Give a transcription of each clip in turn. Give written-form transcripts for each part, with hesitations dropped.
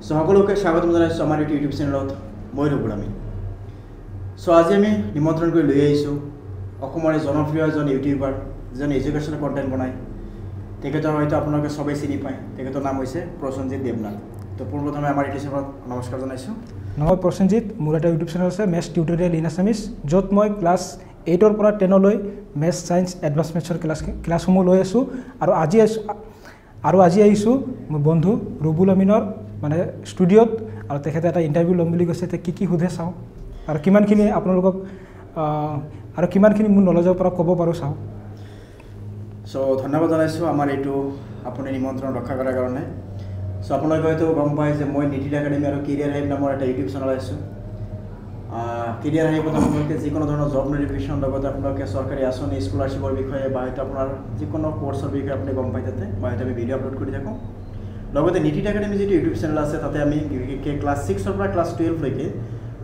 সকলোকে স্বাগতম জানাইছোঁ আমাৰ এইটো ইউটিউব চেনেলত মই ৰবুল আমি আজি আমি নিমন্ত্ৰণ কৰি লৈ আহিছোঁ অসমৰ জনপ্ৰিয় এজন ইউটিউবাৰ যিজন এডুকেশ্যনেল কণ্টেণ্ট বনায় তেখেতৰ হয়তো আপোনালোকে সবেই চিনি পায় তেখেতৰ নাম হৈছে প্ৰসেনজিৎ দেৱনাথ তো পোনপ্ৰথমে আমাৰ ইউটিউব চেনেলত নমস্কাৰ জনাইছোঁ মই প্ৰসেনজিৎ মোৰ এটা ইউটিউব চেনেল আছে মেথছ টিউটৰিয়েল ইন আছামিজ য'ত মই ক্লাছ 8ৰ পৰা 10লৈ মেথছ ছায়েন্স এডভান্স মেথছৰ ক্লাছসমূহ লৈ আছোঁ আৰু আজি আহিছোঁ মোৰ বন্ধু ৰবুল আমিনৰ মানে ষ্টুডিঅ'ত আৰু তেখেতে এটা ইণ্টাৰভিউ ল'ম বুলি কৈছে তে কি সোধে চাওঁ আৰু কিমানখিনি আপোনালোকক আৰু কিমানখিনি মোৰ নলেজৰ পৰা ক'ব পাৰোঁ চাওঁ ধন্যবাদ জনাইছোঁ আমাৰ এইটো আপুনি নিমন্ত্ৰণ ৰক্ষা কৰাৰ কাৰণে আপোনালোকে হয়তো গম পায় যে মই নিটিল একাডেমি আৰু কেৰিয়াৰ হাইভ নামৰ এটা ইউটিউব চেনেল আছোঁ কেৰিয়াৰ হাইভত আপোনালোকে যিকোনো ধৰণৰ জব নটিফিকেশ্যন লগতে আপোনালোকে চৰকাৰী আঁচনি স্কলাৰশ্বিপৰ বিষয়ে বা হয়তো আপোনাৰ যিকোনো কোৰ্চৰ বিষয়ে আপুনি গম পায় তাতে বা হয়তো আমি ভিডিঅ' আপলোড কৰি থাকোঁ লগতে নিটিল একাডেমি যিটো ইউটিউব চেনেল আছে তাতে আমি বিশেষকৈ ক্লাছ 6ৰ পৰা ক্লাছ 12লৈকে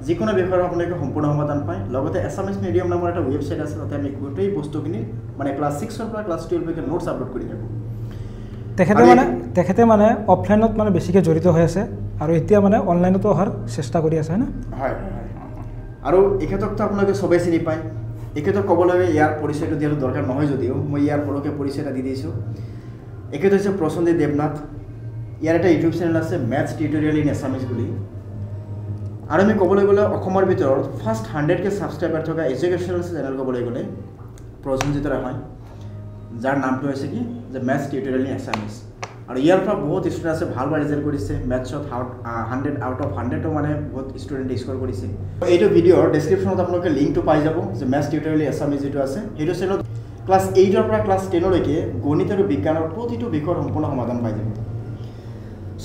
যিকোনো বিষয়ৰ আপোনালোকে সম্পূৰ্ণ সমাধান পায় লগতে এছামিজ মিডিয়াম নামৰ এটা ৱেবছাইট আছে তাতে আমি গোটেই বস্তুখিনি মানে ক্লাছ 6ৰ পৰা ক্লাছ 12লৈকে নোটছ আপলোড কৰি থাকোঁ তেখেতে মানে অফলাইনত মানে বেছিকৈ জড়িত হৈ আছে আৰু এতিয়া মানে অনলাইনতো অহাৰ চেষ্টা কৰি আছে হয়নে হয় আৰু এখেতকতো আপোনালোকে সবেই চিনি পায় এখেতক ক'বলৈ ইয়াৰ পৰিচয়টো দিয়াটো দৰকাৰ নহয় যদিও মই ইয়াৰ পৰকৈ পৰিচয় এটা দি দিছোঁ এখেত হৈছে প্ৰসেনজিৎ দেৱনাথ ইয়াৰ এটা ইউটিউব চেনেল আছে মেথছ টিউটৰিয়েল ইন আছামিজ বুলি আৰু আমি ক'বলৈ গ'লে অসমৰ ভিতৰত ফাৰ্ষ্ট 100K ছাবস্ক্ৰাইবাৰ থকা এডুকেশ্যনেল চেনেল ক'বলৈ গ'লে প্ৰসেনজিৎৰে হয় যাৰ নামটো হৈছে কি যে মেথছ টিউটৰিয়েল ইন আছামিজ আৰু ইয়াৰ পৰা বহুত ষ্টুডেণ্ট আছে ভাল ৰিজাল্ট কৰিছে মেথছত 100 আউট অফ 100ও মানে বহুত ষ্টুডেণ্টে স্ক'ৰ কৰিছে এইটো ভিডিঅ'ৰ ডেছক্ৰিপশ্যনত আপোনালোকে লিংকটো পাই যাব যে মেথছ টিউটৰিয়েল ইন আছামিজ যিটো আছে সেইটো চেনেলত ক্লাছ 8ৰ পৰা ক্লাছ 10লৈকে গণিত আৰু বিজ্ঞানৰ প্ৰতিটো বিষয়ৰ সম্পূৰ্ণ সমাধান পাই যাব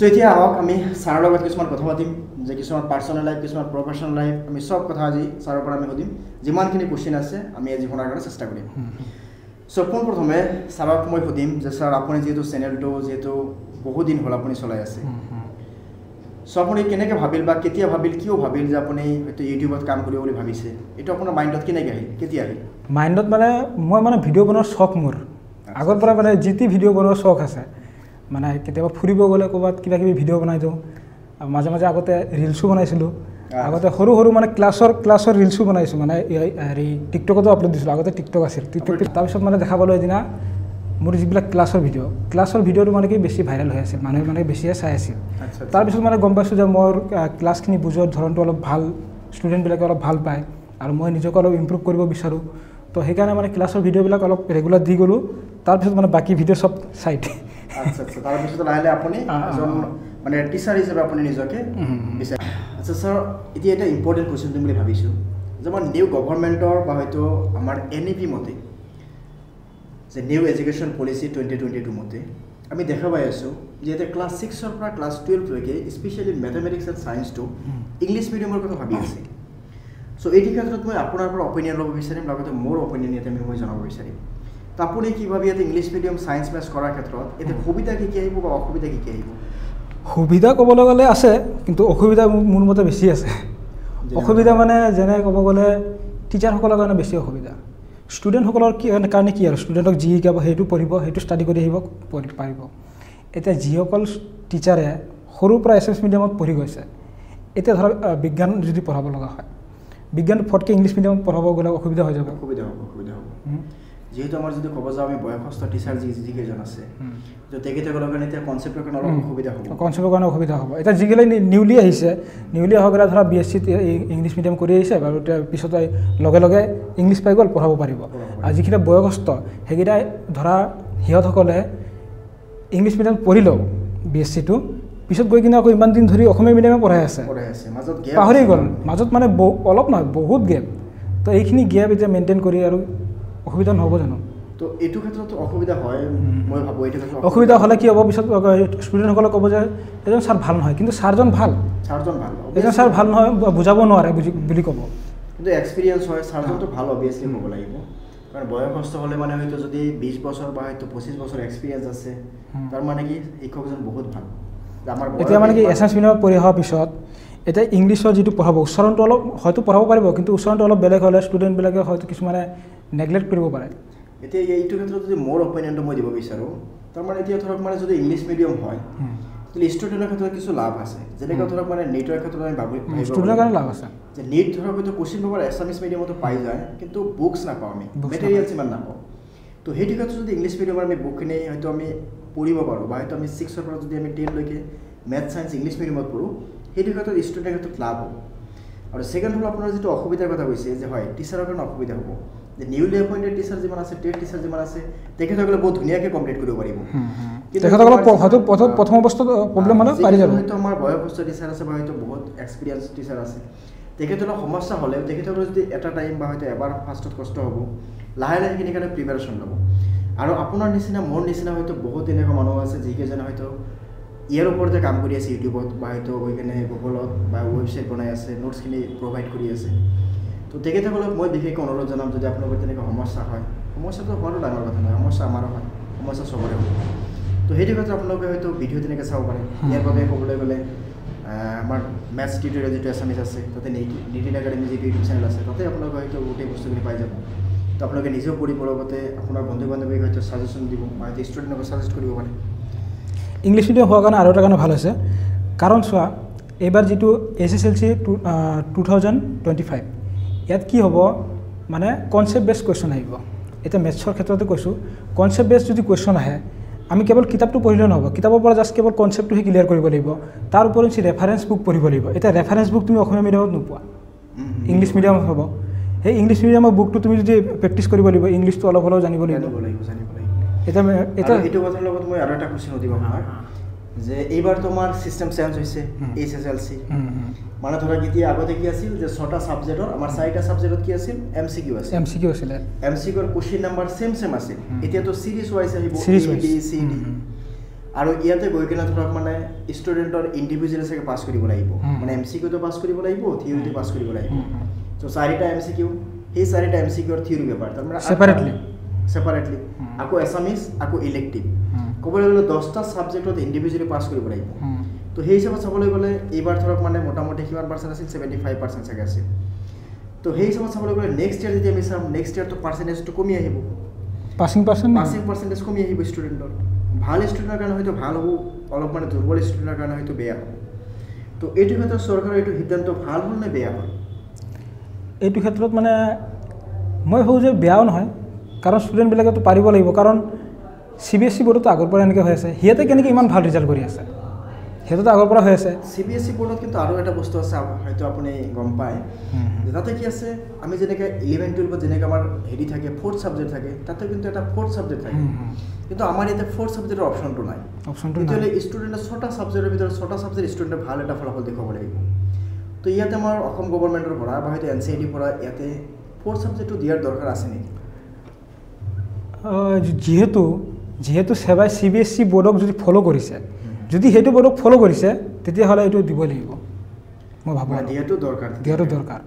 এতিয়া আহক আমি ছাৰৰ লগত কিছুমান কথা পাতিম যে কিছুমান পাৰ্চনেল লাইফ কিছুমান প্ৰফেশ্যনেল লাইফ আমি সব কথা আজি ছাৰৰ পৰা আমি সুধিম যিমানখিনি কুৱেশ্যন আছে আমি আজি শুনাৰ কাৰণে চেষ্টা কৰিম পোনপ্ৰথমে ছাৰক মই সুধিম যে ছাৰ আপুনি যিহেতু চেনেলটো যিহেতু বহুত দিন হ'ল আপুনি চলাই আছে আপুনি কেনেকৈ ভাবিল বা কেতিয়া ভাবিল কিয় ভাবিল যে আপুনি হয়তো ইউটিউবত কাম কৰিব বুলি ভাবিছে এইটো আপোনাৰ মাইণ্ডত কেনেকৈ আহিল কেতিয়া আহিল মাইণ্ডত মানে মই মানে ভিডিঅ' বনোৱাৰ চখ মোৰ আগৰ পৰা মানে যি টি ভিডিঅ' বনোৱাৰ চখ আছে মানে কেতিয়াবা ফুৰিব গ'লে ক'ৰবাত কিবা কিবি ভিডিঅ' বনাই দিওঁ আৰু মাজে মাজে আগতে ৰিলছো বনাইছিলোঁ আগতে সৰু মানে ক্লাছৰ ৰিলছো বনাইছোঁ মানে হেৰি টিকটকতো আপলোড দিছিলোঁ আগতে টিকটক আছিল তাৰপিছত মানে দেখা পালোঁ এদিনা মোৰ যিবিলাক ক্লাছৰ ভিডিঅ'টো মানে কি বেছি ভাইৰেল হৈ আছিল মানুহে মানে বেছিয়ে চাই আছিল তাৰপিছত মানে গম পাইছোঁ যে মোৰ ক্লাছখিনি বুজোৱাৰ ধৰণটো অলপ ভাল ষ্টুডেণ্টবিলাকে অলপ ভাল পায় আৰু মই নিজকে অলপ ইম্প্ৰুভ কৰিব বিচাৰোঁ তো সেইকাৰণে মানে ক্লাছৰ ভিডিঅ'বিলাক অলপ ৰেগুলাৰ দি গ'লোঁ তাৰপিছত মানে বাকী ভিডিঅ' চব চাইড তাৰপিছত লাহে আপুনি এজন মানে টিচাৰ হিচাপে আপুনি নিজকে বিচাৰে ছাৰ এতিয়া এটা ইম্পৰ্টেণ্ট কুৱেশ্যন দিম বুলি ভাবিছোঁ যে মই নিউ গভৰ্ণমেণ্টৰ বা হয়তো আমাৰ NEP মতে যে নিউ এডুকেশ্যন পলিচি 2022 মতে আমি দেখা পাই আছোঁ যে এতিয়া ক্লাছ 6ৰ পৰা ক্লাছ 12লৈকে স্পেচিয়েলি মেথমেটিক্স এণ্ড ছায়েন্সটো ইংলিছ মিডিয়ামৰ কথা ভাবি আছে এইটো ক্ষেত্ৰত মই আপোনাৰ পৰা অপিনিয়ন ল'ব বিচাৰিম লগতে মোৰ অপিনিয়ন ইয়াতে মই জনাব বিচাৰিম তো আপুনি কি ভাবি ইয়াতে ইংলিছ মিডিয়াম ছায়েন্স মেথছ কৰাৰ ক্ষেত্ৰত এতিয়া সুবিধা কি আহিব বা অসুবিধা কি আহিব সুবিধা ক'বলৈ গ'লে আছে কিন্তু অসুবিধা মোৰ মতে বেছি আছে অসুবিধা মানে যেনে ক'ব গ'লে টিচাৰসকলৰ কাৰণে বেছি অসুবিধা ষ্টুডেণ্টসকলৰ কাৰণে কি আৰু ষ্টুডেণ্টক যি শিকাব সেইটো পঢ়িব সেইটো ষ্টাডি কৰি আহিব পাৰিব এতিয়া যিসকল টিচাৰে সৰুৰ পৰা এছএছ মিডিয়ামত পঢ়ি গৈছে এতিয়া ধৰক বিজ্ঞান যদি পঢ়াব লগা হয় বিজ্ঞান ফটকৈ ইংলিছ মিডিয়ামত পঢ়াব গ'লে অসুবিধা হৈ যাব অসুবিধা হ'ব যিহেতু আমাৰ যদি ক'ব যাওঁ আমি বয়সস্থ টিচাৰ যিকেইজন আছে তো তেখেতসকলৰ কাৰণে এতিয়া কনচেপ্টৰ কাৰণে অলপ অসুবিধা হ'ব এতিয়া যিগিলা নিউলি আহিছে নিউলি অহাগৰা ধৰা BSc ইংলিছ মিডিয়াম কৰি আহিছে বাৰু এতিয়া পিছত লগে লগে ইংলিছ পাই গ'ল পঢ়াব পাৰিব আৰু যিকেইটা বয়সস্থ সেইকেইটাই ধৰা সিহঁতসকলে ইংলিছ মিডিয়াম পঢ়িলেও BScটো পিছত গৈ কিনে আকৌ ইমান দিন ধৰি অসমীয়া মিডিয়ামে পঢ়াই আছে পাহৰি গ'ল মাজত মানে অলপ নহয় বহুত গেপ তো এইখিনি গেপ এতিয়া মেইনটেইন কৰি আৰু অসুবিধা নহ'ব জানো তো এইটো ক্ষেত্ৰত অসুবিধা হয় মই ভাবোঁ এইটো ক্ষেত্ৰত অসুবিধা হ'লে কি হ'ব পিছত ষ্টুডেণ্টসকলে ক'ব যে এজন ছাৰ ভাল নহয় কিন্তু ছাৰজন ভাল এজন ছাৰ ভাল নহয় বুজাব নোৱাৰে বুলি ক'ব কিন্তু এক্সপিৰিয়েঞ্চ হয় ছাৰজনটো ভাল অভিয়াছলি হ'ব লাগিব কাৰণ বয়সস্থ হ'লে মানে হয়তো যদি 20 বছৰ বা হয়তো 25 বছৰ এক্সপিৰিয়েঞ্চ আছে তাৰ মানে কি শিক্ষকজন বহুত ভাল আমাৰ এতিয়া মানে কি এছএছ মিডিয়ামত পঢ়ি অহাৰ পিছত এতিয়া ইংলিছৰ যিটো পঢ়াব উচ্চাৰণটো অলপ হয়তো পঢ়াব পাৰিব কিন্তু উচ্চাৰণটো অলপ বেলেগ হ'লে ষ্টুডেণ্টবিলাকে হয়তো কিছুমানে নেগলেক্ট কৰিব পাৰে এতিয়া এইটো ক্ষেত্ৰত যদি মোৰ অপিনিয়নটো মই দিব বিচাৰোঁ তাৰমানে এতিয়া ধৰক মানে যদি ইংলিছ মিডিয়াম হয় কিন্তু ষ্টুডেণ্টৰ ক্ষেত্ৰত কিছু লাভ আছে যেনেকৈ ধৰক মানে নেটৰ ক্ষেত্ৰত আমি ভাবিব ষ্টুডেণ্টৰ কাৰণে লাভ আছে যে নেট ধৰক হয়তো কুৱেশ্যন পেপাৰ এছামিছ মিডিয়ামতো পাই যায় কিন্তু বুকছ নাপাওঁ আমি মেটেৰিয়েলছ ইমান নাপাওঁ তো সেইটো ক্ষেত্ৰত যদি ইংলিছ মিডিয়ামৰ আমি বুকখিনি হয়তো আমি পঢ়িব পাৰোঁ বা হয়তো আমি 6ৰ পৰা যদি আমি 10লৈকে মেথ ছায়েন্স ইংলিছ মিডিয়ামত পঢ়োঁ সেইটো ক্ষেত্ৰত ষ্টুডেণ্টৰ ক্ষেত্ৰত লাভ হ'ব আৰু ছেকেণ্ড হ'ল আপোনাৰ যিটো অসুবিধাৰ কথা কৈছে যে হয় টিচাৰৰ কাৰণে অসুবিধা হ'ব যে নিউলি এপইণ্টেড টিচাৰ যিমান আছে টেট টিচাৰ যিমান আছে তেখেতসকলে বহুত ধুনীয়াকৈ কমপ্লিট কৰিব পাৰিব তেখেতসকলক হয়তো প্ৰথম অৱস্থাত প্ৰব্লেম হ'লে পাৰি যাব হয়তো আমাৰ বয়সস্থ টিচাৰ আছে বা হয়তো বহুত এক্সপিৰিয়েঞ্চ টিচাৰ আছে তেখেতসকলৰ সমস্যা হ'লেও তেখেতসকলৰ যদি এটা টাইম বা হয়তো এবাৰ ফাৰ্ষ্টত কষ্ট হ'ব লাহে লাহে সেইখিনি কাৰণে প্ৰিপেৰেশ্যন ল'ব আৰু আপোনাৰ নিচিনা মোৰ নিচিনা হয়তো বহুত এনেকুৱা মানুহ আছে যিকেইজনে হয়তো ইয়াৰ ওপৰতে কাম কৰি আছে ইউটিউবত বা হয়তো গৈ কিনে গুগলত বা ৱেবছাইট বনাই আছে নোটছখিনি প্ৰভাইড কৰি আছে তো তেখেতসকলক মই বিশেষকৈ অনুৰোধ জনাম যদি আপোনালোকৰ তেনেকুৱা সমস্যা হয় সমস্যাটো হোৱাটো ডাঙৰ কথা নহয় সমস্যা আমাৰো হয় সমস্যা চবৰে হ'ব তো সেইটো ক্ষেত্ৰত আপোনালোকে হয়তো ভিডিঅ' তেনেকৈ চাব পাৰে ইয়াৰ বাবে ক'বলৈ গ'লে আমাৰ মেথছ টিউটৰিয়েল যিটো এছামিছ আছে তাতে নিতিন একাডেমি যিটো ইউটিউব চেনেল আছে তাতে আপোনালোকে হয়তো গোটেই বস্তুখিনি পাই যাব তো আপোনালোকে নিজেও পঢ়িব লগতে আপোনাৰ বন্ধু বান্ধৱীক হয়তো ছাজেশ্যন দিব বা হয়তো ষ্টুডেণ্টক ছাজেষ্ট কৰিব পাৰে ইংলিছ মিডিয়াম হোৱাৰ কাৰণে আৰু এটা কাৰণে ভাল হৈছে কাৰণ চোৱা এইবাৰ যিটো SSLC 2025 ইয়াত কি হ'ব মানে কনচেপ্ট বেছ কুৱেশ্যন আহিব এতিয়া মেথছৰ ক্ষেত্ৰতে কৈছোঁ কনচেপ্ট বেছ যদি কুৱেশ্যন আহে আমি কেৱল কিতাপটো পঢ়িলেও নহ'ব কিতাপৰ পৰা জাষ্ট কেৱল কনচেপ্টটোহে ক্লিয়াৰ কৰিব লাগিব তাৰ ওপৰত ৰেফাৰেঞ্চ বুক পঢ়িব লাগিব এতিয়া ৰেফাৰেঞ্চ বুক তুমি অসমীয়া মিডিয়ামত নোপোৱা ইংলিছ মিডিয়ামত হ'ব সেই ইংলিছ মিডিয়ামৰ বুকটো তুমি যদি প্ৰেক্টিছ কৰিব লাগিব ইংলিছটো অলপ হ'লেও জানিব লাগিব এতিয়া এইটো কথাৰ লগত মই আৰু এটা কুৱেশ্যন সুধিব আপোনাক যে এইবাৰ তোমাৰ চিষ্টেম চেঞ্জ হৈছে SSLC মানে ধৰক এতিয়া আগতে কি আছিল যে 6টা ছাবজেক্টৰ আমাৰ 4টা ছাবজেক্টত কি আছিল MCQ আছিল MCQৰ কুৱেশ্যন নাম্বাৰ চেম আছিল এতিয়াতো চিৰিজ ৱাইজ আহিব ABCD আৰু ইয়াতে গৈ কিনে ধৰক মানে ষ্টুডেণ্টৰ ইণ্ডিভিজুৱেল চাগে পাছ কৰিব লাগিব মানে MCQটো পাছ কৰিব লাগিব থিয়ৰিটো পাছ কৰিব লাগিব তো 4টা MCQ সেই 4টা MCQৰ থিয়ৰি পেপাৰ তাৰমানে ছেপাৰেটলি আকৌ এছামিছ আকৌ ইলেক্টিভ ক'বলৈ গ'লে 10টা ছাবজেক্টত ইণ্ডিভিজুৱেলি পাছ কৰিব লাগিব তো সেই হিচাপত চাবলৈ গ'লে এইবাৰ ধৰক মানে মোটামুটি কিমান পাৰ্চেণ্ট আছিল 75% চাগে আছিল তো সেই হিচাপত চাবলৈ গ'লে নেক্সট ইয়াৰ যদি আমি চাম নেক্সট ইয়াৰটো পাৰ্চেণ্টেজটো কমি আহিব পাছিং পাৰ্চেণ্টেজ কমি আহিব ষ্টুডেণ্টৰ ভাল ষ্টুডেণ্টৰ কাৰণে হয়তো ভাল হ'ব অলপ মানে দুৰ্বল ষ্টুডেণ্টৰ কাৰণে হয়তো বেয়া হ'ব তো এইটো ক্ষেত্ৰত চৰকাৰৰ এইটো সিদ্ধান্ত ভাল হ'ল নে বেয়া হ'ল এইটো ক্ষেত্ৰত মানে মই ভাবোঁ যে বেয়াও নহয় কাৰণ ষ্টুডেণ্টবিলাকেতো পাৰিব লাগিব কাৰণ CBSE বোৰ্ডতো আগৰ পৰা এনেকৈ হৈ আছে সিহঁতে কেনেকৈ ইমান ভাল ৰিজাল্ট কৰি আছে সিহঁততো আগৰ পৰা হৈ আছে CBSE বোৰ্ডত কিন্তু আৰু এটা বস্তু আছে হয়তো আপুনি গম পায় তাতে কি আছে আমি যেনেকৈ 11 12 যেনেকৈ আমাৰ হেৰি থাকে 4th ছাবজেক্ট থাকে তাতে কিন্তু এটা 4th ছাবজেক্ট থাকে কিন্তু আমাৰ ইয়াতে 4th ছাবজেক্টৰ অপশ্যনটো নাই তেতিয়াহ'লে ষ্টুডেণ্টে 6টা ছাবজেক্টৰ ভিতৰত 6টা ছাবজেক্ট ষ্টুডেণ্টে ভাল এটা ফলাফল দেখুৱাব লাগিব তো ইয়াতে আমাৰ অসম গভৰ্ণমেণ্টৰ পৰা বা হয়তো NCERTৰ পৰা ইয়াতে 4th ছাবজেক্টটো দিয়াৰ দৰকাৰ আছে নেকি যিহেতু সেৱাই CBSE বোৰ্ডক যদি ফ'ল' কৰিছে যদি সেইটো বোৰ্ডক ফ'ল' কৰিছে তেতিয়াহ'লে এইটো দিব লাগিব মই ভাবোঁ দিয়াটো দৰকাৰ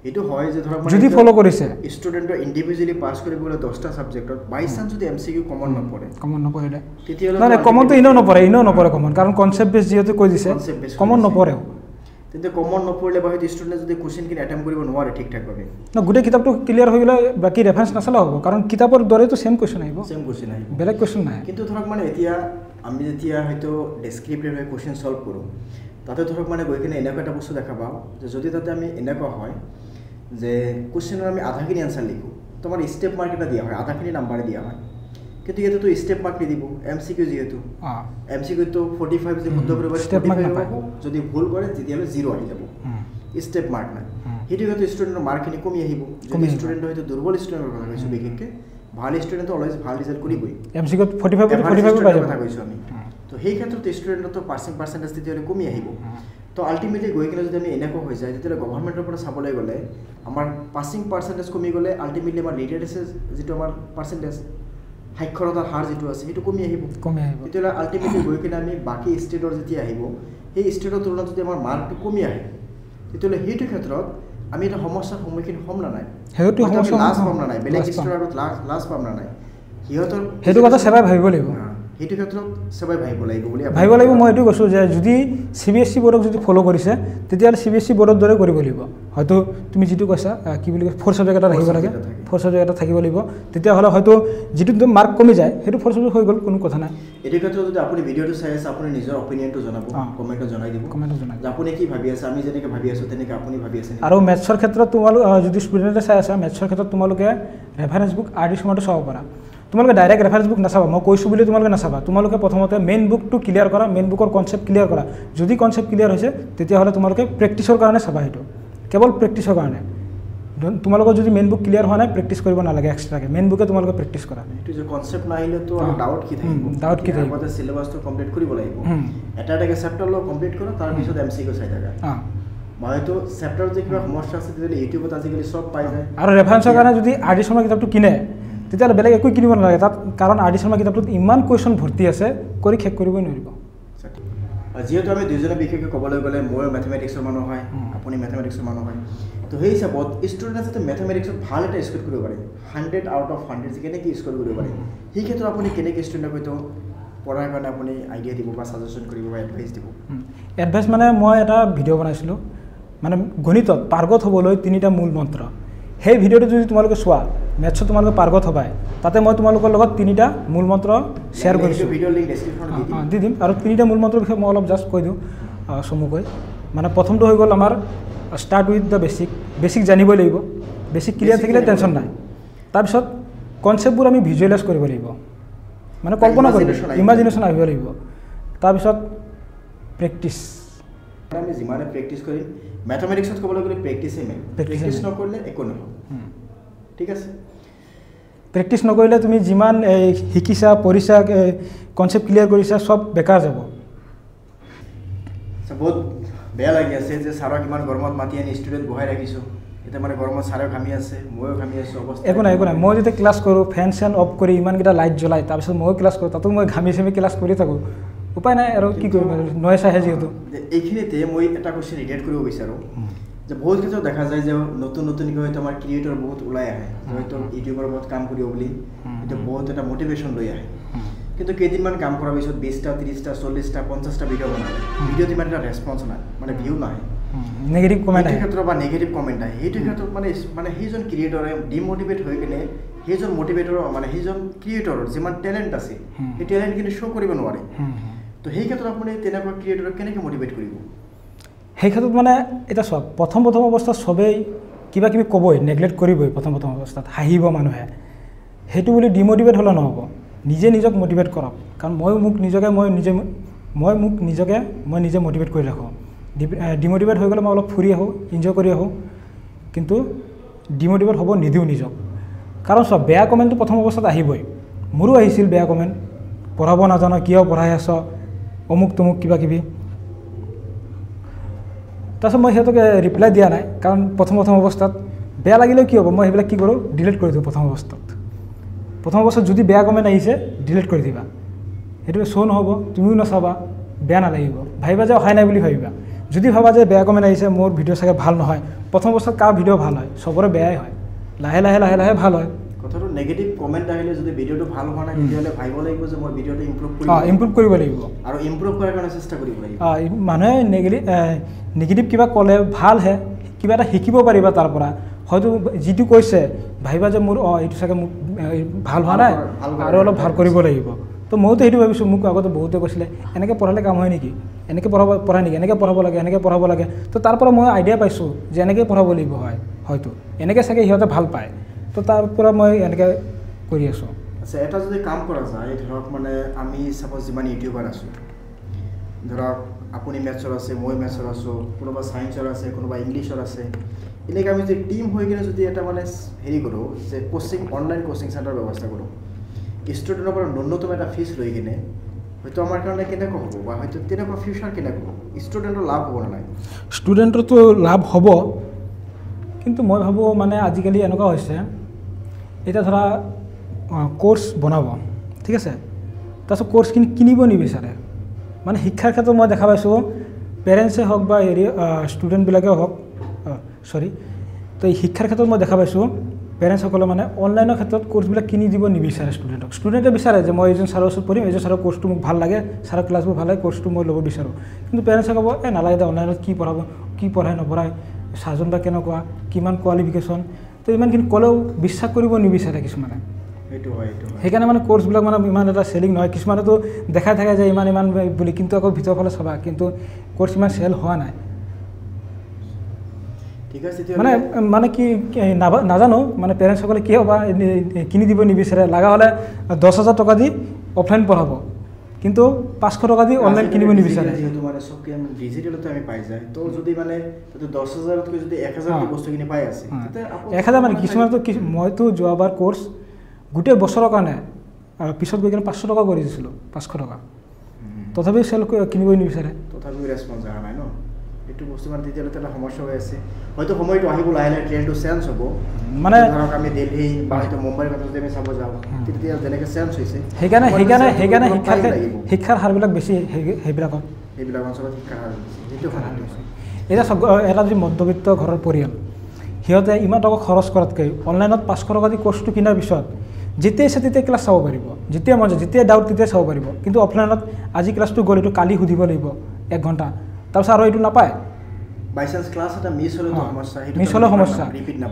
এইটো হয় যে ধৰক যদি ফ'ল' কৰিছে ষ্টুডেণ্টৰ ইণ্ডিভিজুৱেলি পাছ কৰিবলৈ 10টা ছাবজেক্টত বাই চান্স যদি MCQ কমন নপৰে তেতিয়াহ'লে নাই কমনটো এনেও নপৰে কমন কাৰণ কনচেপ্ট বেছ যিহেতু কৈ দিছে কমন নপৰেও তেন্তে কমন নপৰিলে বা হয়তো ষ্টুডেণ্টে যদি কুৱেশ্যনখিনি এটেম্প কৰিব নোৱাৰে ঠিক ঠাকভাৱে গোটেই কিতাপটো ক্লিয়াৰ হৈ গ'লে বাকী ৰেফাৰেঞ্চ নাচালেও হ'ব কাৰণ কিতাপৰ দৰেতো ছেম কুৱেশ্যন আহিব বেলেগ কুৱেশ্যন নাই কিন্তু ধৰক মানে এতিয়া আমি যেতিয়া হয়তো ডেছক্ৰিপটিভ হৈ কুৱেশ্যন ছল্ভ কৰোঁ তাতে ধৰক মানে গৈ কিনে এনেকুৱা এটা বস্তু দেখা পাওঁ যে যদি তাতে আমি এনেকুৱা হয় যে কুৱেশ্যনৰ আমি আধাখিনি এনচাৰ লিখোঁ তোমাৰ ষ্টেপ মাৰ্ক এটা দিয়া হয় আধাখিনি নাম্বাৰে দিয়া হয় কিন্তু ইয়াতেতো ষ্টেপ মাৰ্ক নিদিব MCQ যিহেতু MCQটো 45 যদি শুদ্ধ কৰিব যদি ভুল কৰে তেতিয়াহ'লে 0 আহি যাব ষ্টেপ মাৰ্ক নাই সেইটো হয়তো ষ্টুডেণ্টৰ মাৰ্কখিনি কমি আহিব যদি ষ্টুডেণ্ট হয়তো দুৰ্বল ষ্টুডেণ্টৰ কথা কৈছোঁ বিশেষকৈ ভাল ষ্টুডেণ্টটো অলৱেজ ভাল ৰিজাল্ট কৰিবই MCQত 45 কথা কৈছোঁ আমি তো সেই ক্ষেত্ৰত ষ্টুডেণ্টতো পাৰ্চেণ্টেজ তেতিয়াহ'লে কমি আহিব তো আল্টিমেটলি গৈ কিনে যদি আমি এনেকুৱা হৈ যায় তেতিয়াহ'লে গভৰ্ণমেণ্টৰ পৰা চাবলৈ গ'লে আমাৰ পাছিং পাৰ্চেণ্টেজ কমি গ'লে আল্টিমেটলি আমাৰ লিটাৰেচি যিটো আমাৰ পাৰ্চেণ্টেজ সাক্ষৰতাৰ হাৰ যিটো আছে সেইটো কমি আহিব তেতিয়াহ'লে আল্টিমেটলি গৈ কিনে আমি বাকী ষ্টেটৰ যেতিয়া আহিব সেই ষ্টেটৰ তুলনাত যদি আমাৰ মাৰ্কটো কমি আহে তেতিয়াহ'লে সেইটো ক্ষেত্ৰত আমি এটা সমস্যাৰ সন্মুখীন হ'ম না নাই লাজ পাম না নাই বেলেগ ষ্টেটৰ আগত লাজ পাম না নাই সিহঁতৰ সেইটো কথা চেবাই ভাবিব লাগিব সেইটো ক্ষেত্ৰত সবাই ভাবিব লাগিব বুলি ভাবিব লাগিব মই এইটো কৈছোঁ যে যদি CBSE বোৰ্ডক যদি ফ'ল' কৰিছে তেতিয়াহ'লে CBSE বোৰ্ডৰ দৰে কৰিব লাগিব হয়তো তুমি যিটো কৈছা কি বুলি কয় 4 ছাবজেক্ট এটা থাকিব লাগে 4 ছাবজেক্ট এটা থাকিব লাগিব তেতিয়াহ'লে হয়তো যিটো মাৰ্ক কমি যায় সেইটো 4 ছাবজেক্ট হৈ গ'ল কোনো কথা নাই এইটো ক্ষেত্ৰত যদি আপুনি ভিডিঅ'টো চাই আছে আপুনি নিজৰ অপিনিয়নটো জনাব কমেণ্টত জনাই দিব যে আপুনি কি ভাবি আছে আমি যেনেকৈ ভাবি আছোঁ তেনেকৈ আপুনি ভাবি আছে আৰু মেথছৰ ক্ষেত্ৰত তোমালোক যদি ষ্টুডেণ্টে চাই আছে মেথছৰ ক্ষেত্ৰত তোমালোকে ৰেফাৰেঞ্চ বুক আৰ্টিষ্ট সময়তো চাব পাৰা তোমালোকে ডাইৰেক্ট ৰেফাৰেঞ্চ বুক নাচাবা মই কৈছোঁ বুলি তোমালোকে নাচাবা তোমালোকে প্ৰথমতে মেইন বুকটো ক্লিয়াৰ কৰা মেইন বুকৰ কনচেপ্ট ক্লিয়াৰ কৰা যদি কনচেপ্ট ক্লিয়াৰ হৈছে তেতিয়াহ'লে তোমালোকে প্ৰেক্টিছৰ কাৰণে চাবা সেইটো কেৱল প্ৰেক্টিছৰ কাৰণে তোমালোকৰ যদি মেইন বুক ক্লিয়াৰ হোৱা নাই প্ৰেক্টিছ কৰিব নালাগে এক্সট্ৰাকৈ মেইন বুকে তোমালোকে প্ৰেক্টিছ কৰা এইটো যে কনচেপ্ট নাহিলেতো ডাউট কি থাকিব ডাউট কি থাকিব আগতে চিলেবাছটো কমপ্লিট কৰিব লাগিব এটা এটাকৈ চেপ্টাৰ লৈ কমপ্লিট কৰা তাৰপিছত MCQ চাই থাকা মইতো চেপ্টাৰ যে কিবা সমস্যা আছে তেতিয়াহ'লে ইউটিউবত আজিকালি চব পাই যায় আৰু ৰেফাৰেঞ্চৰ কাৰণে যদি আৰ.ডি. শৰ্মা কিতাপটো কিনে তেতিয়াহ'লে বেলেগ একো কিনিব নালাগে তাত কাৰণ আৰ.ডি. শৰ্মা কিতাপটোত ইমান কুৱেশ্যন ভৰ্তি আছে কৰি শেষ কৰিবই নোৱাৰিব যিহেতু আমি দুইজনে বিশেষকৈ ক'বলৈ গ'লে ময়ো মেথমেটিক্সৰ মানুহ হয় আপুনি মেথমেটিক্সৰ মানুহ হয় তো সেই হিচাপত ষ্টুডেণ্টে যাতে মেথমেটিক্সত ভাল এটা স্ক'ৰ কৰিব পাৰে 100 আউট অফ 100 যে কেনেকৈ স্ক'ৰ কৰিব পাৰে সেই ক্ষেত্ৰত আপুনি কেনেকৈ ষ্টুডেণ্টক হয়তো পঢ়াৰ কাৰণে আপুনি আইডিয়া দিব বা ছাজেশ্যন কৰিব বা এডভাইচ দিব এডভাইচ মানে মই এটা ভিডিঅ' বনাইছিলোঁ মানে গণিতত পাৰ্গত হ'বলৈ 3টা মূল মন্ত্ৰ সেই ভিডিঅ'টো যদি তোমালোকে চোৱা মেথছত তোমালোকে পাৰ্গত হ'বাই তাতে মই তোমালোকৰ লগত 3টা মূল মন্ত্ৰ শ্বেয়াৰ কৰিছোঁ ভিডিঅ' লিংক ডেছক্ৰিপশ্যনত দি দিম আৰু 3টা মূল মন্ত্ৰৰ বিষয়ে মই অলপ জাষ্ট কৈ দিওঁ চমুকৈ মানে প্ৰথমটো হৈ গ'ল আমাৰ ষ্টাৰ্ট উইথ দ্য বেছিক জানিবই লাগিব বেছিক ক্লিয়াৰ থাকিলে টেনশ্যন নাই তাৰপিছত কনচেপ্টবোৰ আমি ভিজুৱেলাইজ কৰিব লাগিব মানে কল্পনা কৰিব ইমাজিনেশ্যন আহিব লাগিব তাৰপিছত প্ৰেক্টিছ আমি যিমানে প্ৰেক্টিছ কৰিম মেথমেটিক্সত ক'বলৈ গ'লে প্ৰেক্টিছেই মেইন প্ৰেক্টিছ নকৰিলে একো নহয় ঠিক আছে প্ৰেক্টিছ নকৰিলে তুমি যিমান শিকিছা পঢ়িছা কনচেপ্ট ক্লিয়াৰ কৰিছা চব বেকাৰ যাব বহুত বেয়া লাগি আছে যে ছাৰক ইমান গৰমত মাতি আনি ষ্টুডেণ্ট বহাই ৰাখিছোঁ এতিয়া মানে গৰমত ছাৰেও ঘামি আছে ময়ো ঘামি আছোঁ অৱস্থা একো নাই মই যেতিয়া ক্লাছ কৰোঁ ফেন চেন অফ কৰি ইমানকেইটা লাইট জ্বলাই তাৰপিছত ময়ো ক্লাছ কৰোঁ তাতো মই ঘামি চামি ক্লাছ কৰি থাকোঁ উপায় নাই আৰু কি কৰিম নয়েছ আহে যিহেতু এইখিনিতে মই এটা কুৱেশ্যন ৰিলেট কৰিব বিচাৰোঁ যে বহুত ক্ষেত্ৰত দেখা যায় যে নতুন নতুনকৈ হয়তো আমাৰ ক্ৰিয়েটৰ বহুত ওলাই আহে হয়তো ইউটিউবৰ বহুত কাম কৰিব বুলি এইটো বহুত এটা মটিভেশ্যন লৈ আহে কিন্তু কেইদিনমান কাম কৰাৰ পিছত 20টা 30টা 40টা 50টা ভিডিঅ' বনালে ভিডিঅ'ত ইমান এটা ৰেছপন্স নাই মানে ভিউ নাহে নেগেটিভ কমেণ্ট আহে ক্ষেত্ৰত বা নেগেটিভ কমেণ্ট আহে সেইটো ক্ষেত্ৰত মানে সেইজন ক্ৰিয়েটৰে ডিম'টিভেট হৈ কিনে সেইজন মটিভেটৰ মানে সেইজন ক্ৰিয়েটৰৰ যিমান টেলেণ্ট আছে সেই টেলেণ্টখিনি শ্ব' কৰিব নোৱাৰে তো সেই ক্ষেত্ৰত আপুনি তেনেকুৱা ক্ৰিয়েটৰক কেনেকৈ মটিভেট কৰিব সেই ক্ষেত্ৰত মানে এতিয়া চোৱা প্ৰথম অৱস্থাত চবেই কিবা কিবি ক'বই নেগলেক্ট কৰিবই প্ৰথম অৱস্থাত হাঁহিব মানুহে সেইটো বুলি ডিম'টিভেট হ'লে নহ'ব নিজে নিজক মটিভেট কৰক কাৰণ মই মোক নিজে মটিভেট কৰি ৰাখোঁ ডিম'টিভেট হৈ গ'লে মই অলপ ফুৰি আহোঁ এনজয় কৰি আহোঁ কিন্তু ডিম'টিভেট হ'ব নিদিওঁ নিজক কাৰণ চোৱা বেয়া কমেণ্টটো প্ৰথম অৱস্থাত আহিবই মোৰো আহিছিল বেয়া কমেণ্ট পঢ়াব নাজানো কিয় পঢ়াই আছ অমুক তমুক কিবা কিবি তাৰপিছত মই সিহঁতক ৰিপ্লাই দিয়া নাই কাৰণ প্ৰথম অৱস্থাত বেয়া লাগিলেও কি হ'ব মই সেইবিলাক কি কৰোঁ ডিলিট কৰি দিওঁ প্ৰথম অৱস্থাত যদি বেয়া কমেণ্ট আহিছে ডিলিট কৰি দিবা সেইটো শ্ব' নহ'ব তুমিও নাচাবা বেয়া নালাগিব ভাবিবা যে অহাই নাই বুলি ভাবিবা যদি ভাবা যে বেয়া কমেণ্ট আহিছে মোৰ ভিডিঅ' চাগে ভাল নহয় প্ৰথম অৱস্থাত কাৰ ভিডিঅ' ভাল হয় চবৰে বেয়াই হয় লাহে লাহে ভাল হয় কথাটো নেগেটিভ কমেণ্ট আহিলে যদি ভিডিঅ'টো ভাল হোৱা নাই তেতিয়াহ'লে ভাবিব লাগিব যে মই ভিডিঅ'টো ইম্প্ৰুভ কৰিব লাগিব আৰু ইম্প্ৰুভ কৰাৰ কাৰণে চেষ্টা কৰিব লাগিব মানুহে নেগেটিভ কিবা ক'লে ভালহে কিবা এটা শিকিব পাৰিবা তাৰ পৰা হয়তো যিটো কৈছে ভাবিবা যে মোৰ এইটো চাগে মোক ভাল হোৱা নাই আৰু অলপ ভাল কৰিব লাগিব তো মইতো সেইটো ভাবিছোঁ মোক আগতে বহুতে কৈছিলে এনেকৈ পঢ়ালে কাম হয় নেকি এনেকৈ পঢ়াই নেকি এনেকৈ পঢ়াব লাগে তো তাৰ পৰা মই আইডিয়া পাইছোঁ যে এনেকৈ পঢ়াব লাগিব হয়তো এনেকৈ চাগে সিহঁতে ভাল পায় তো তাৰ পৰা মই এনেকৈ কৰি আছোঁ আচ্ছা এটা যদি কাম কৰা যায় ধৰক মানে আমি চাপ'জ যিমান ইউটিউবাৰ আছোঁ ধৰক আপুনি মেথছৰ আছে মই মেথছৰ আছোঁ কোনোবা ছায়েন্সৰ আছে কোনোবা ইংলিছৰ আছে এনেকৈ আমি যদি টিম হৈ কিনে যদি এটা মানে হেৰি কৰোঁ যে অনলাইন কোচিং চেণ্টাৰ ব্যৱস্থা কৰোঁ ষ্টুডেণ্টৰ পৰা ন্যূনতম এটা ফিজ লৈ কিনে হয়তো আমাৰ কাৰণে কেনেকুৱা হ'ব বা হয়তো তেনেকুৱা ফিউচাৰ কেনেকুৱা হ'ব ষ্টুডেণ্টৰ লাভ হ'ব নাই ষ্টুডেণ্টৰতো লাভ হ'ব কিন্তু মই ভাবোঁ মানে আজিকালি এনেকুৱা হৈছে এতিয়া ধৰা কোৰ্চ বনাব ঠিক আছে তাৰপিছত কোৰ্চখিনি কিনিব নিবিচাৰে মানে শিক্ষাৰ ক্ষেত্ৰত মই দেখা পাইছোঁ পেৰেণ্টছে হওক বা ষ্টুডেণ্টবিলাকেও হওক তো এই শিক্ষাৰ ক্ষেত্ৰত মই দেখা পাইছোঁ পেৰেণ্টছসকলে মানে অনলাইনৰ ক্ষেত্ৰত কোৰ্চবিলাক কিনি দিব নিবিচাৰে ষ্টুডেণ্টক। ষ্টুডেণ্টে বিচাৰে যে মই এইজন ছাৰৰ ওচৰত পঢ়িম, এইজন ছাৰৰ কোৰ্চটো মোক ভাল লাগে, ছাৰৰ ক্লাছবোৰ ভাল লাগে, কোৰ্চটো মই ল'ব বিচাৰোঁ। কিন্তু পেৰেণ্টছে ক'ব নালাগে দে, অনলাইনত কি পঢ়াব, কি পঢ়াই নপঢ়াই, ছাৰজন বা কেনেকুৱা, কিমান কোৱালিফিকেশ্যন, তো ইমানখিনি ক'লেও বিশ্বাস কৰিব নিবিচাৰে কিছুমানে। সেইকাৰণে মানে কোৰ্চবিলাক মানে ইমান এটা চেলিং নহয়। কিছুমানেতো দেখাই থাকে যে ইমান বুলি, কিন্তু আকৌ ভিতৰৰ ফালে চাবা কিন্তু কোৰ্চ ইমান চেল হোৱা নাই। মানে মানে কি নাজানো মানে পেৰেণ্টছসকলে কিয় বা কিনি দিব নিবিচাৰে। লগা হ'লে 10,000 টকা দি অফলাইন পঢ়াব, কিন্তু 500 টকা দি অনলাইন কিনিব নিবিচাৰে। যেহেতু মানে সব ডিজিটেলতে আমি পাই যায়, তো যদি মানে 10,000তকৈ যদি 1,000 বস্তু কিনি পাই আছে, 1,000 মানে কিছুমানতো মইতো যোৱাবাৰ কোৰ্চ গোটেই বছৰৰ কাৰণে আৰু পিছত গৈ কিনে 500 টকা কৰি দিছিলোঁ, 500 টকা, তথাপিও চেল কিনিবই নিবিচাৰে। তথাপিও ৰেছপঞ্চ অহা নাই ন, এইটো বস্তু মানে তেতিয়ালৈকে এটা সমস্যা হৈ আছে। হয়তো সময়টো আহিব, লাহে লাহে ট্ৰেণ্ডটো চেঞ্জ হ'ব। মানে ধৰক আমি দিল্লী বা হয়তো মুম্বাইৰ কথা যদি আমি চাব যাওঁ, তেতিয়া যেনেকৈ চেঞ্জ হৈছে, সেইকাৰণে শিক্ষাৰ হাৰবিলাক বেছি সেইবিলাক অঞ্চলত শিক্ষাৰ হাৰ বেছি। সেইটো এতিয়া চব এটা যদি মধ্যবিত্ত ঘৰৰ পৰিয়াল, সিহঁতে ইমান টকা খৰচ কৰাতকৈ অনলাইনত 500 টকা দি কোৰ্চটো কিনাৰ পিছত যেতিয়াই ইচ্ছা তেতিয়াই ক্লাছ চাব পাৰিব, যেতিয়া মন যায়, যেতিয়াই ডাউট তেতিয়াই চাব পাৰিব। কিন্তু অফলাইনত আজি ক্লাছটো গ'ল, এইটো কালি সুধিব লাগিব 1 ঘণ্টা, তাৰপিছত আৰু এইটো নাপায়। বাইচান্স ক্লাছ এটা মিছ হ'লেও সমস্যা,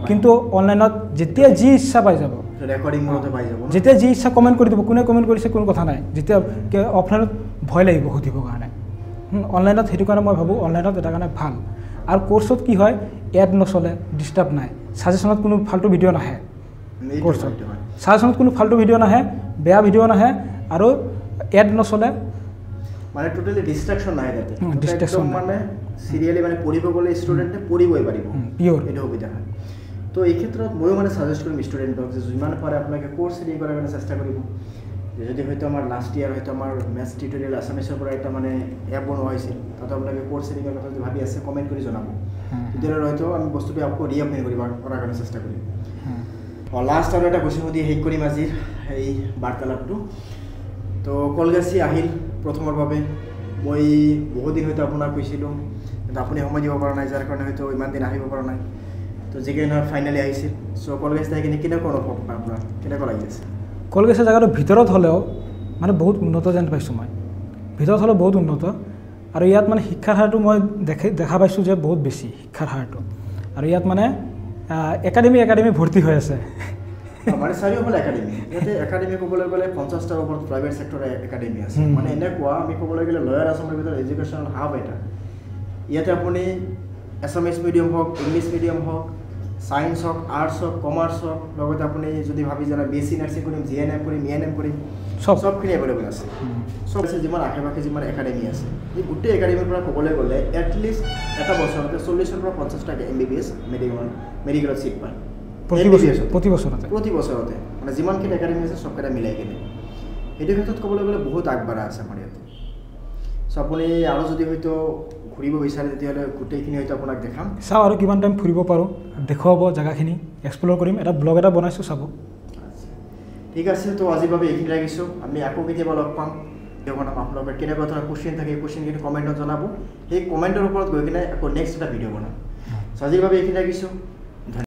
কিন্তু অনলাইনত যেতিয়া যি ইচ্ছা পাই যাব, ৰেকৰ্ডিং মতে পাই যাব, যেতিয়া যি ইচ্ছা কমেণ্ট কৰি দিব, কোনে কমেণ্ট কৰিছে কোনো কথা নাই। যেতিয়া অফলাইনত ভয় লাগিব সুধিবৰ কাৰণে, অনলাইনত সেইটো কাৰণে মই ভাবোঁ অনলাইনত এটা কাৰণে ভাল। আৰু কোৰ্চত কি হয়, এড নচলে, ডিষ্টাৰ্ব নাই, ছাজেশ্যনত কোনো ফাল্টু ভিডিঅ' নাহে। কোৰ্চত ছাজেশ্যনত কোনো ফাল্টু ভিডিঅ' নাহে, বেয়া ভিডিঅ' নাহে, আৰু এড নচলে, মানে টোটেলি ডিষ্ট্ৰাকশ্যন নাই তাতে। ডিষ্ট্ৰাকশ্যন মানে চিৰিয়েলি মানে পঢ়িব গ'লে ষ্টুডেণ্টে পঢ়িবই পাৰিব, পিয়'ৰ এইটো সুবিধা হয়। তো এই ক্ষেত্ৰত ময়ো মানে ছাজেষ্ট কৰিম ষ্টুডেণ্টক যে যিমান পাৰে আপোনালোকে কোৰ্চ ৰেডি কৰাৰ কাৰণে চেষ্টা কৰিব। যদি হয়তো আমাৰ লাষ্ট ইয়াৰ হয়তো আমাৰ মেথছ টিউটৰিয়েল আছামিছৰ পৰা এটা মানে এপ বনোৱা হৈছিল, তাতো আপোনালোকে কোৰ্চ ৰেডি কৰাৰ কথা যদি ভাবি আছে কমেণ্ট কৰি জনাব, তেতিয়াহ'লে হয়তো আমি বস্তুটো আকৌ ৰিঅপেন কৰাৰ কাৰণে চেষ্টা কৰিম। লাষ্ট আৰু এটা কুৱেশ্যন সুধি শেষ কৰিম আজিৰ এই বাৰ্তালাপটো। তো কলগাছি আহিল প্ৰথমৰ বাবে, মই বহুত দিন হয়তো আপোনাক কৈছিলোঁ, কিন্তু আপুনি সময় দিব পৰা নাই, যাৰ কাৰণে হয়তো ইমান দিন আহিব পৰা নাই। তো যিকেইদিন ফাইনেলি আহিছিল, চ' কলগাছি আহি কিনে কেনেকুৱা অনুভৱ আপোনাৰ, কেনেকুৱা লাগি আছে? কলগাছি জেগাটো ভিতৰত হ'লেও মানে বহুত উন্নত যেন পাইছোঁ মই, ভিতৰত হ'লেও বহুত উন্নত। আৰু ইয়াত মানে শিক্ষাৰ হাৰটো মই দেখা পাইছোঁ যে বহুত বেছি শিক্ষাৰ হাৰটো। আৰু ইয়াত মানে একাডেমি ভৰ্তি হৈ আছে, মানে চাৰিওফালে একাডেমি। ইয়াতে একাডেমি ক'বলৈ গ'লে 50টাৰ ওপৰত প্ৰাইভেট ছেক্টৰৰ একাডেমি আছে। মানে এনেকুৱা আমি ক'বলৈ গ'লে লয়াৰ আছামৰ ভিতৰত এডুকেশ্যনেল হাব এটা। ইয়াতে আপুনি এছামিছ মিডিয়াম হওক, ইংলিছ মিডিয়াম হওক, ছায়েন্স হওক, আৰ্টছ হওক, কমাৰ্চ হওক, লগতে আপুনি যদি ভাবি যায় BSc নাৰ্ছিং কৰিম, GNM কৰিম, ENM কৰিম, চবখিনি এভেইলেবল আছে। চব আছে, যিমান আশে পাশে যিমান একাডেমি আছে, এই গোটেই একাডেমিৰ পৰা ক'বলৈ গ'লে এটলিষ্ট এটা বছৰতে 40ৰ পৰা 50টা MBBS মেডিকেলত ছিট পায় প্ৰতি বছৰতে। মানে যিমানখিনি একাডেমি আছে চবকেইটা মিলাই কিনে সেইটো ক্ষেত্ৰত ক'বলৈ গ'লে বহুত আগবাঢ়া আছে আমাৰ ইয়াতে। চ' আপুনি আৰু যদি হয়তো ঘূৰিব বিচাৰে তেতিয়াহ'লে গোটেইখিনি হয়তো আপোনাক দেখাম, চাওঁ আৰু কিমান টাইম ফুৰিব পাৰোঁ, দেখুৱাব জেগাখিনি, এক্সপ্ল'ৰ কৰিম। এটা ব্লগ এটা বনাইছোঁ, চাব। ঠিক আছে, তো আজিৰ বাবে এইখিনি ৰাখিছোঁ। আমি আকৌ কেতিয়াবা লগ পাম, ভিডিঅ' বনাম। আপোনালোকৰ কেনেকুৱা ধৰণৰ কুৱেশ্যন থাকে এই কুৱেশ্যনখিনি কমেণ্টত জনাব, সেই কমেণ্টৰ ওপৰত গৈ কিনে আকৌ নেক্সট এটা ভিডিঅ' বনাম। চ' আজিৰ বাবে এইখিনি ৰাখিছোঁ।